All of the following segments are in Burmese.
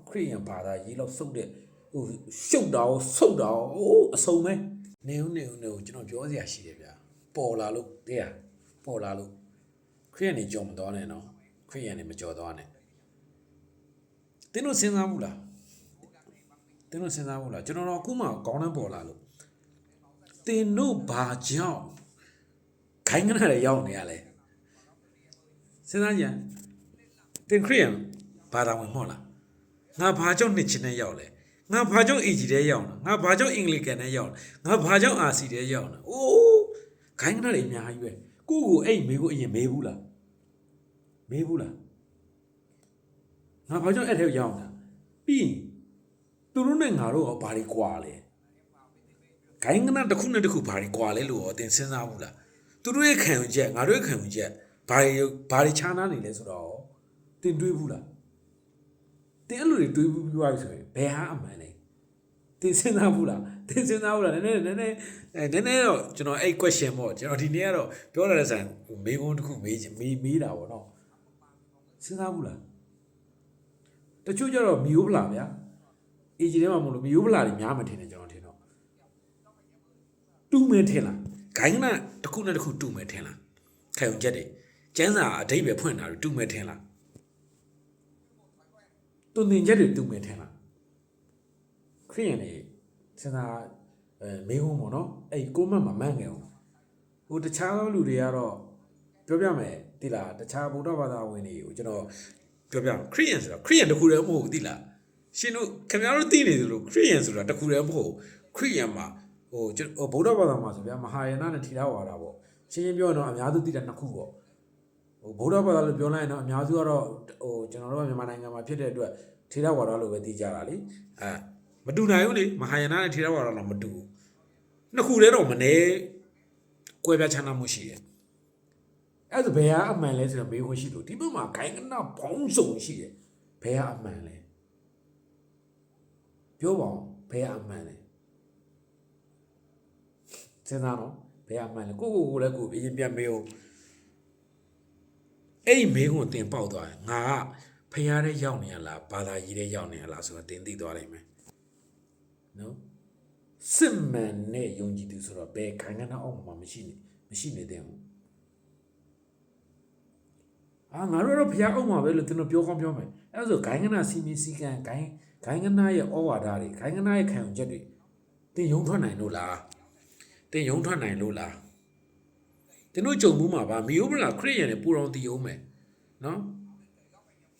ခရိယန်ဘာသာရေးလောက်စုပ်တဲ့ဟိုရှုပ်တာဆုတ်တာအိုးအစုံပဲနေဦးကျွန်တော်ပြောစရာရှိတယ်ဗျာပေါ်လာလို့တရားပေါ်လာလို့ခရိယန်နေကြော်မသွားနဲ့နော်ခရိယန်နေမကြော်သွားနဲ့တင်းတို့စဉ်းစားဘူးလားကျွန်တော်တော့အခုမှကောင်းတန်းပေါ်လာလို့တင်းတို့ဘာကြောင့်ခိုင်းကနာတွေရောက်နေရလဲစဉ်းစားကြည့်တင်ခရိယန်ဘာသာဝင်မဟုတ်လားငါဘာကြောင့်နှစ်ချင်းနဲ့ရောက်လဲငါဘာကြောင့် AG ထဲရောက်လားငါဘာကြောင့်အင်္ဂလိပ်ကန်ထဲရောက်လားငါဘာကြောင့် RC ထဲရောက်လားအိုးခိုင်းကနာတွေအများကြီးပဲကိုအဲ့မေးကိုအရင်မေးဘူးလားငါဘာကြောင့်အဲ့ထဲရောက်တာပြီးသူတို့နဲ့ငါတို့ရောဘာတွေကွာလဲခိုင်းကနာတစ်ခုနဲ့တစ်ခုဘာတွေကွာလဲလို့ရောသင်စဉ်းစားဘူးလားသူတို့ရဲ့ခံယူချက်ငါတို့ရဲ့ခံယူချက်ဘာတွေခြားနားနေလဲဆိုတော့သင်တွေးဘူးလားသင်အဲ့လိုတွေတွေးဘူးပြောရဆိုရင်ဘယ်ဟာအမှန်လဲသင်စဉ်းစားဘူးလားနည်းနည်းတော့ကျွန်တော်အဲ့ question ပေါ့ကျွန်တော်ဒီနေ့ကတော့ပြောရတဲ့ဆိုင်မေးခွန်းတစ်ခုမေးတာပေါ့နော်စဉ်းစားဘူးလားတချို့ကျတော့မီယိုဖလာဗျာAG ထဲမှာမလို့မီယိုဖလာတွေများမှထင်တယ်ကျွန်တော်ထင်တော့တူမယ်ထင်လားဂိုင်းကနာတစ်ခုနဲ့တစ်ခုတူမယ်ထင်လားခံယူချက်တွေကျန်းစာအဓိပ္ပာယ်ဖွင့်တာတွေတူမယ်ထင်လားတုံသင်ချက်တွေတူမယ်ထင်လားခရိယန်တွေစဉ်းစားမေးခွန်းပေါ့နော်အဲ့ကိုမတ်မှာမှန်းငယ်အောင်ဟိုတခြားလူတွေကတော့ပြောပြမယ်တိလားတခြားဗုဒ္ဓဘာသာဝင်တွေကိုကျွန်တော်ပြောပြခရိယန်ဆိုတော့ခရိယန်တစ်ခုတည်းမဟုတ်ဘူးတိလားရှင်တို့ခင်ဗျားတို့သိနေသလိုခရိယန်ဆိုတာတစ်ခုတည်းမဟုတ်ခရိယန်မှာဟိုဗုဒ္ဓဘာသာမှာဆိုဗျာမဟာယာနနဲ့ထီထဝါဒပေါ့ရှင်းပြောတော့အများစုသိတာနှစ်ခုပေါ့ဟိုဗုဒ္ဓဘာသာလို့ပြောလိုက်ရင်တော့အများစုကတော့ဟိုကျွန်တော်တို့မြန်မာနိုင်ငံမှာဖြစ်တဲ့အတွက်ထီထဝါဒလို့ပဲသိကြတာလေမတူနိုင်ဘူးလေမဟာယာနနဲ့ထီထဝါဒတော့မတူဘူးနှစ်ခုတည်းတော့မနေကွဲပြားခြားနားမှုရှိတယ်အဲ့ဒါဘယ်ဟာအမှန်လဲဆိုတော့မေးခွန်းရှိလို့ဒီဘက်မှာဂိုင်းကနာဘောင်းစုံရှိတယ်ဘယ်ဟာအမှန်လဲပြောပါဦးဘယ်ဟာအမှန်လဲစဉ်းစားတော့ဘယ်အမှန်လဲကိုလည်းကိုအရင်ပြန်မေးအောင်အဲ့မေးခွန်းတင်ပေါက်သွားတယ်ငါကဖျားတဲ့ရောက်နေရလားဘာသာကြီးတဲ့ရောက်နေရလားဆိုတော့တင်သိသွားနိုင်မယ်နော်စစ်မှန်နဲ့ယုံကြည်သူဆိုတော့ဘယ်ခိုင်ကနာအောင်မှမရှိနေတဲ့ဘူးငါတို့တော့ဖျားအောင်မှာပဲလို့သူတို့ပြောကောင်းပြောမယ်အဲ့ဒါဆိုဂိုင်းကနာစီမီစီကန်ဂိုင်းကနာရဲ့ဩဝါဒတွေဂိုင်းကနာရဲ့ခံယူချက်တွေတင်ယုံထွက်နိုင်လို့လားတင်တို့ကြုံမှုမှာပါမီယိုဗလာခရိယန်နဲ့ပူတော်တည်အောင်မယ်နော်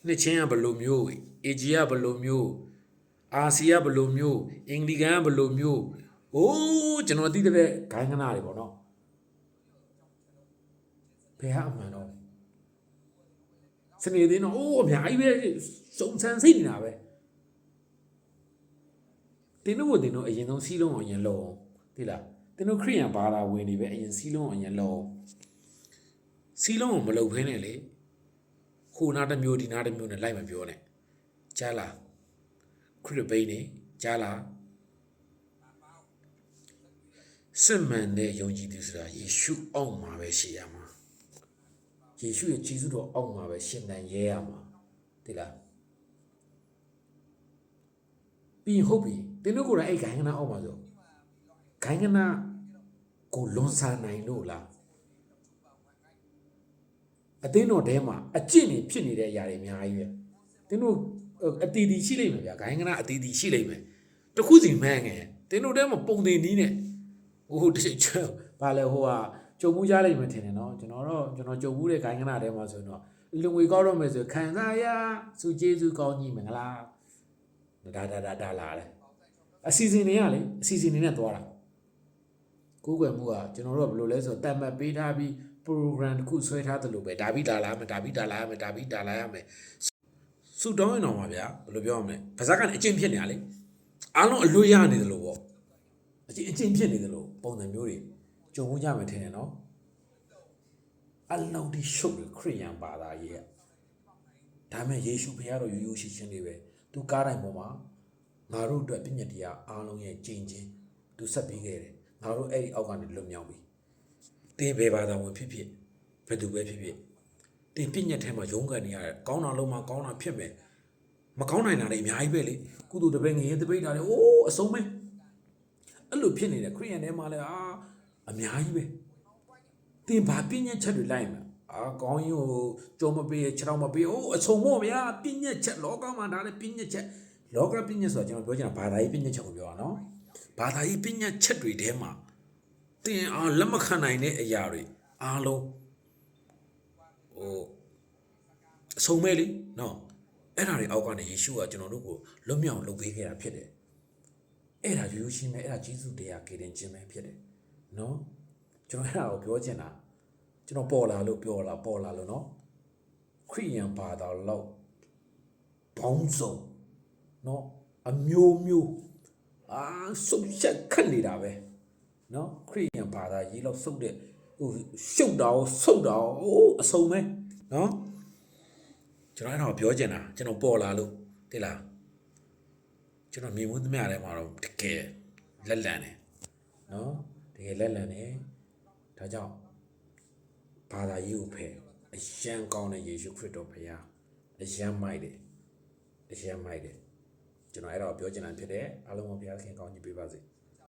နှစ်ချင်းကဘယ်လိုမျိုး AG ကဘယ်လိုမျိုး RC ကဘယ်လိုမျိုးအင်္ဂလိကန်ကဘယ်လိုမျိုးဟိုးကျွန်တော်သိတဲ့ဂိုင်းကနာတွေပေါ့နော်ဘယ်ဟာအမှန်တော့စနေသေးတော့အိုးအများကြီးပဲစုံစမ်းစိတ်နေတာပဲတင်တို့အရင်ဆုံးစီးလုံးအောင်အရင်လုံးသိလားတင်တို့ခရိယန်ဘာသာဝင်တွေပဲအရင်စီးလုံးအောင်အရင်လုံးစီးလုံးအောင်မလုပ်ဖဲနဲ့လေခိုနာတစ်မျိုးဒီနာတစ်မျိုးနဲ့လိုက်မပြောနဲ့ကြားလားခရစ်ဘိန်းနေကြားလားစစ်မှန်တဲ့ယုံကြည်သူဆိုတာယေရှုအောက်မှာပဲရှိရမှာယေရှုရဲ့ဂျေဇုတော်အောက်မှာပဲရှင်သန်ရဲရမှာသိလားပြီးဟုတ်ပြီတင်တို့ကိုယ်တိုင်အဲ့ဂိုင်းကနာအောက်မှာဆိုဂိုင်းကနာကိုလွန်ဆန်နိုင်လို့လားအသင်းတော်ထဲမှာအကျင့်တွေဖြစ်နေတဲ့အရာတွေအများကြီးပဲတင်တို့အတီတီရှိလိမ့်မယ်ဗျာဂိုင်းကနာအတီတီရှိလိမ့်မယ်တခုစီမှန်းငယ်တင်တို့ထဲမှာပုံတင်နီးနဲ့ဟိုတချို့ဘာလဲဟိုဟာကြုံမှုရလိမ့်မယ်ထင်တယ်နော်ကျွန်တော်ကြုံမှုတဲ့ဂိုင်းကနာထဲမှာဆိုတော့လူငွေကောက်တော့မယ်ဆိုခံစားရစုကျေးဇူးကောင်းကြီးမင်္ဂလာဒါလာတယ်အစီအစဉ်တွေကလေအစီအစဉ်တွေနဲ့သွားတာကိုယ်ွယ်မှုကကျွန်တော်တို့ကဘယ်လိုလဲဆိုတော့တတ်မှတ်ပေးထားပြီး program တစ်ခုဆွဲထားသလိုပဲဒါပြီးဒါလာရမယ်စုတောင်းရင်တော့ပါဗျာဘယ်လိုပြောရမလဲဗဇက်ကနေအကျင့်ဖြစ်နေတာလေအားလုံးအလွတ်ရနေသလိုပေါ့အကျင့်ဖြစ်နေသလိုပုံစံမျိုးတွေကြုံမှုကြမယ်ထင်တယ်နော်အလောင်းဒီရှုပ်ခရိယန်ဘာသာရေးဒါမဲ့ယေရှုဖခင်တော့ရိုးရှိချင်းလေးပဲသူကားတိုင်းပေါ်မှာငါတို့အတွက်ပြည့်ညတ်တရားအားလုံးရဲ့ကြင်ချင်းသူဆက်ပေးခဲ့တယ်ငါတို့အဲ့ဒီအောက်ကနေလွတ်မြောက်ပြီတင်းဘယ်ဘာသာဝင်ဖြစ်ဘယ်သူပဲဖြစ်တင်ပြည့်ညတ်ထဲမှာရုန်းကန်နေရတယ်ကောင်းတာလုံးမှာကောင်းတာဖြစ်မယ် မကောင်းနိုင်တာတွေအများကြီးပဲလေကုသိုလ်တပိတ်ငရေတပိတ်တာလေအိုးအဆုံးပဲအဲ့လိုဖြစ်နေတဲ့ခရိယန်ထဲမှာလည်းအများကြီးပဲတင်ဘာပြည့်ညက်ချက်တွေလိုက်မှာကောင်းရင်ဟိုကြောမပေးခြေထောက်မပေးအိုးအဆုံးမို့ဗျာပြည့်ညက်ချက်လောကမှာဒါလည်းပြည့်ညက်ချက်လောကပြည့်ညက်ဆိုတာကျွန်တော်ပြောချင်တာဘာသာရေးပြည့်ညက်ချက်ကိုပြောတာနော်ဘာသာရေးပြည့်ညက်ချက်တွေထဲမှာတင်အားလက်မခံနိုင်တဲ့အရာတွေအားလုံးဟိုအဆုံးမဲလေနော်အဲ့ဒါတွေအောက်ကနေယေရှုကကျွန်တော်တို့ကိုလွတ်မြောက်လုပ်ပေးခဲ့တာဖြစ်တယ်အဲ့ဒါရိုးရှင်းပဲအဲ့ဒါဂျေဇုတရားကေတင်ခြင်းပဲဖြစ်တယ်နော်ကျွန်တော်အဲ့ဒါကိုပြောချင်တာကျွန်တော်ပေါ်လာလို့ပြောလာပေါ်လာလို့နော်ခရိယန်ဘာသာလောက်ဘောင်းစုံနော်အမျိုးမျိုးစုပ်ချက်ခတ်နေတာပဲနော်ခရိယန်ဘာသာရေးလောက်စုပ်တဲ့ဟိုရှုပ်တာရောဆုပ်တာရောအဆုံးပဲနော်ကျွန်တော်အဲ့တော့ပြောချင်တာကျွန်တော်ပေါ်လာလို့တိလားကျွန်တော်မြင်မှုသမျှထဲမှာတော့တကယ်လက်လန်တယ်နော်တကယ်လက်လန်တယ်ဒါကြောင့်ဘာသာရေးကိုဖယ်အယံကောင်းတဲ့ယေရှုခရစ်တော်ဖခင်အယံမိုက်တယ်အယံမိုက်တယ်ကျွန်တော်အဲ့တော့ပြောချင်တာဖြစ်တယ်အားလုံးကိုဘုရားခင်ကောင်းချီးပေးပါစေ